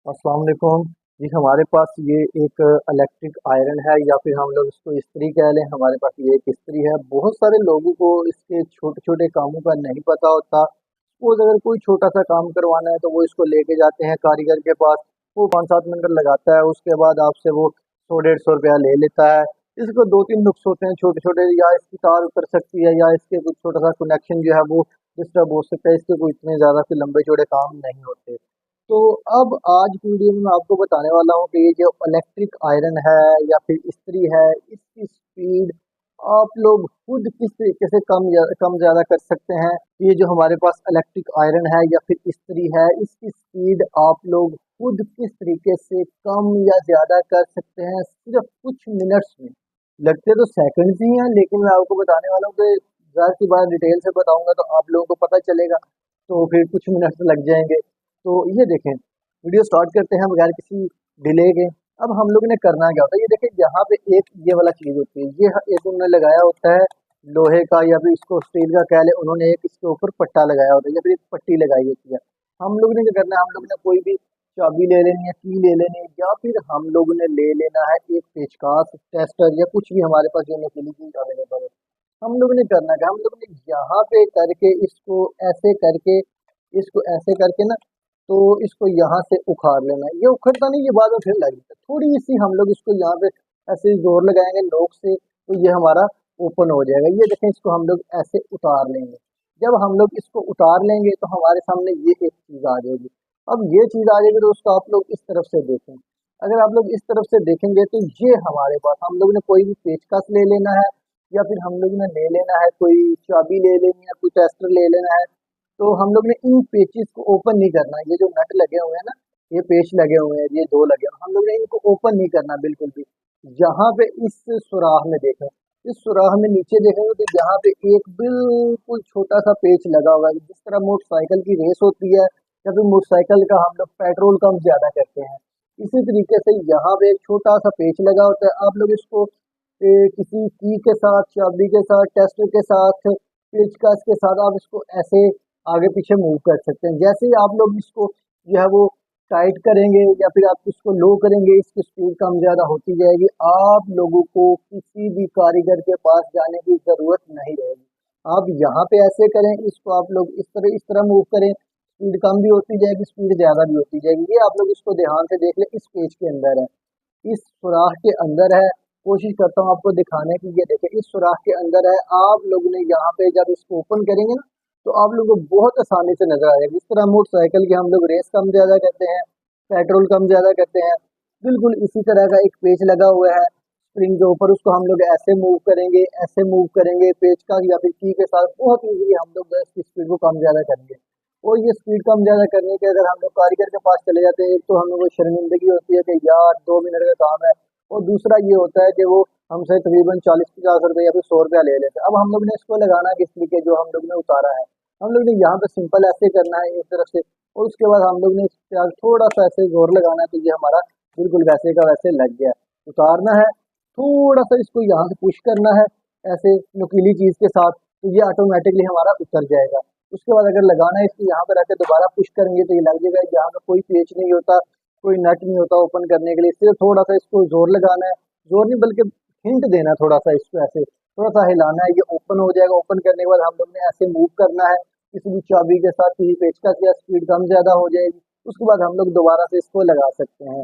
अस्सलाम वालेकुम जी। हमारे पास ये एक इलेक्ट्रिक आयरन है या फिर हम लोग इसको इस्त्री कह लें। हमारे पास ये एक इस्त्री है। बहुत सारे लोगों को इसके छोटे छोटे कामों का नहीं पता होता। सपोज अगर कोई छोटा सा काम करवाना है तो वो इसको लेके जाते हैं कारीगर के पास। वो 5-7 मिनट लगाता है, उसके बाद आपसे वो 100-150 रुपया ले लेता है। इसको दो तीन नुक्स होते हैं छोटे छोटे, या इसकी तार उतर सकती है या इसके कुछ छोटा सा कनेक्शन जो है वो डिस्टर्ब हो सकता है। इसके कोई इतने ज़्यादा फिर लंबे चौड़े काम नहीं होते। तो अब आज की वीडियो में मैं आपको बताने वाला हूँ कि ये जो इलेक्ट्रिक आयरन है या फिर इस्त्री है, इसकी स्पीड आप लोग खुद किस तरीके से कम ज़्यादा कर सकते हैं। ये जो हमारे पास इलेक्ट्रिक आयरन है या फिर इस्त्री है, इसकी स्पीड आप लोग खुद किस तरीके से कम या ज़्यादा कर सकते हैं सिर्फ कुछ मिनट्स में। लगते तो सेकंड्स ही हैं, लेकिन मैं आपको बताने वाला हूँ कि ज़्यादा सी बात डिटेल से बताऊंगा तो आप लोगों को पता चलेगा। तो फिर कुछ मिनट्स लग जाएंगे। तो ये देखें, वीडियो स्टार्ट करते हैं बगैर किसी डिले के। अब हम लोग ने करना क्या होता है, ये देखें यहाँ पे एक ये वाला चीज़ होती है, ये एक उन्होंने लगाया होता है लोहे का या फिर इसको स्टील का कह ले। उन्होंने एक इसके ऊपर पट्टा लगाया होता है या फिर एक पट्टी लगाई होती है। हम लोग ने क्या करना है, हम लोग ने कोई भी चाबी ले लेनी है, की ले लेनी है, या फिर हम लोग ने ले लेना है एक पेचकस, टेस्टर या कुछ भी हमारे पास जो नुकीली चीज अवेलेबल है। हम लोग ने करना क्या, हम लोग ने यहाँ पे करके इसको ऐसे करके ना, तो इसको यहाँ से उखाड़ लेना है। ये उखड़ता नहीं, ये बाद में फिर लगेगा। थोड़ी सी हम लोग इसको यहाँ पे ऐसे जोर लगाएंगे नोक से, तो ये हमारा ओपन हो जाएगा। ये देखें, इसको हम लोग ऐसे उतार लेंगे। जब हम लोग इसको उतार लेंगे तो हमारे सामने ये एक चीज आ जाएगी। अब ये चीज आ जाएगी तो उसको आप लोग इस तरफ से देखें। अगर आप लोग इस तरफ से देखेंगे तो ये हमारे पास, हम लोग ने कोई भी पेचकस ले लेना है या फिर हम लोग ने ले लेना है कोई चाबी ले लेनी है, कोई टेस्टर ले लेना है। तो हम लोग ने इन पेचेस को ओपन नहीं करना। ये जो नट लगे हुए हैं ना, ये पेच लगे हुए हैं, ये दो लगे हुए हैं, हम लोग ने इनको ओपन नहीं करना बिल्कुल भी। यहाँ पे इस सुराख में देखें, इस सुराख में नीचे देखेंगे तो यहाँ पे एक बिल्कुल छोटा सा पेच लगा होगा। जिस तरह मोटरसाइकिल की रेस होती है या फिर मोटरसाइकिल का हम लोग पेट्रोल कम ज्यादा करते हैं, इसी तरीके से यहाँ पे एक छोटा सा पेच लगा होता है। आप लोग इसको किसी की के साथ, चाबी के साथ, टेस्टर के साथ, पेचकस के साथ आप इसको ऐसे आगे पीछे मूव कर सकते हैं। जैसे ही आप लोग इसको जो है वो टाइट करेंगे या फिर आप इसको लो करेंगे, इसकी स्पीड कम ज़्यादा होती जाएगी। आप लोगों को किसी भी कारीगर के पास जाने की ज़रूरत नहीं रहेगी। आप यहाँ पे ऐसे करें, इसको आप लोग इस तरह मूव करें, स्पीड कम भी होती जाएगी, स्पीड ज़्यादा भी होती जाएगी। ये आप लोग इसको ध्यान से देख लें, इस पेज के अंदर है, इस सुराख के अंदर है। कोशिश करता हूँ आपको दिखाने की। ये देखें, इस सुराख के अंदर है। आप लोगों ने यहाँ पे जब इसको ओपन करेंगे ना, तो आप लोगों को बहुत आसानी से नजर आएगा। जिस तरह मोटरसाइकिल की हम लोग रेस कम ज्यादा करते हैं, पेट्रोल कम ज्यादा करते हैं, बिल्कुल इसी तरह का एक पेच लगा हुआ है स्प्रिंग के ऊपर। उसको हम लोग ऐसे मूव करेंगे, ऐसे मूव करेंगे पेच का या फिर की के साथ, बहुत ईजिली हम लोग इसकी स्पीड को कम ज्यादा करेंगे। और ये स्पीड कम ज्यादा करने के अगर हम लोग कारीगर के पास चले जाते हैं, एक तो हम लोग को शर्मिंदगी होती है कि यार 2 मिनट का काम है, और दूसरा ये होता है कि वो हमसे तकरीबन 40-50 रुपये या फिर 100 रुपया ले लेते हैं। अब हम लोग ने इसको लगाना किस तरीके, जो हम लोग ने उतारा है, हम लोग ने यहाँ पे सिंपल ऐसे करना है एक तरफ से, और उसके बाद हम लोग ने इस पे थोड़ा सा ऐसे जोर लगाना है, तो ये हमारा बिल्कुल वैसे का वैसे लग गया। उतारना है, थोड़ा सा इसको यहाँ से पुश करना है ऐसे नुकीली चीज के साथ, तो ये ऑटोमेटिकली हमारा उतर जाएगा। उसके बाद अगर लगाना है इसको, यहाँ पर आके दोबारा पुश करेंगे तो ये लग जाएगा। यहाँ पे कोई पेच नहीं होता, कोई नट नहीं होता ओपन करने के लिए, सिर्फ थोड़ा सा इसको जोर लगाना है। जोर नहीं बल्कि हिंट देना है, थोड़ा सा इसको ऐसे थोड़ा सा हिलाना है, ये ओपन हो जाएगा। ओपन करने के बाद हम लोग ने ऐसे मूव करना है किसी भी चाबी के साथ, किसी पेचकस या स्पीड कम ज्यादा हो जाएगी। उसके बाद हम लोग दोबारा से इसको लगा सकते हैं।